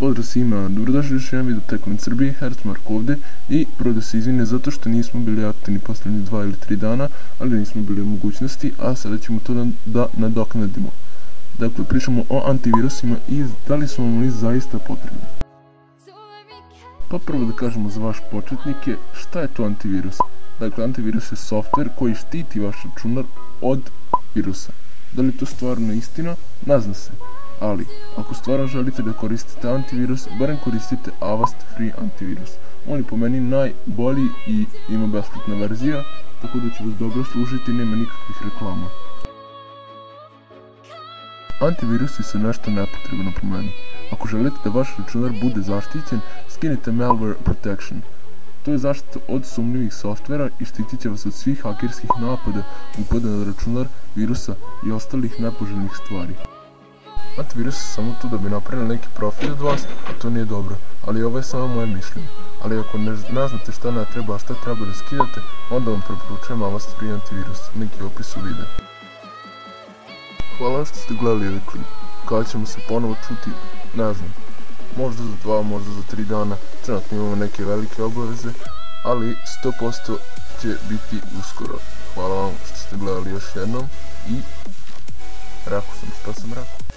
Pozdrav svima, dobrodošli još jedan video Tech Land Srbije, Hertzmark ovdje i prvo da se izvine zato što nismo bili aktivni posljednjih 2 ili 3 dana, ali nismo bili u mogućnosti, a sada ćemo to da nadoknadimo. Dakle, pričamo o antivirusima i da li su vam li zaista potrebni. Pa prvo da kažemo za vaš početnike, šta je to antivirus? Dakle, antivirus je software koji štiti vaš računar od virusa. Da li to stvarno istina? Ne zna se. Ali, ako stvarno želite da koristite antivirus, barem koristite Avast Free antivirus. On je po meni najbolji i ima besplatna verzija, tako da će vas dobro služiti i nema nikakvih reklama. Antivirusi su nešto nepotrebno po meni. Ako želite da vaš računar bude zaštićen, skinite Malware Protection. To je zaštita od sumnjivih softvera i štitit će vas od svih hakerskih napada, upada na računar, virusa i ostalih nepoželjnih stvari. Antivirus je samo tu da bi napravili neki profit od vas, a to nije dobro, ali ovo je samo moje mišljenje. Ali ako ne znate šta ne treba, a šta treba da skidate, onda vam preporučujem Avast Free antivirus, link je u opisu videa. Hvala što ste gledali ovaj klip. Kada ćemo se ponovo čuti, ne znam, možda za 2, možda za 3 dana, trenutno imamo neke velike obaveze, ali 100% će biti uskoro. Hvala vam što ste gledali još jednom i rekao sam šta sam rekao.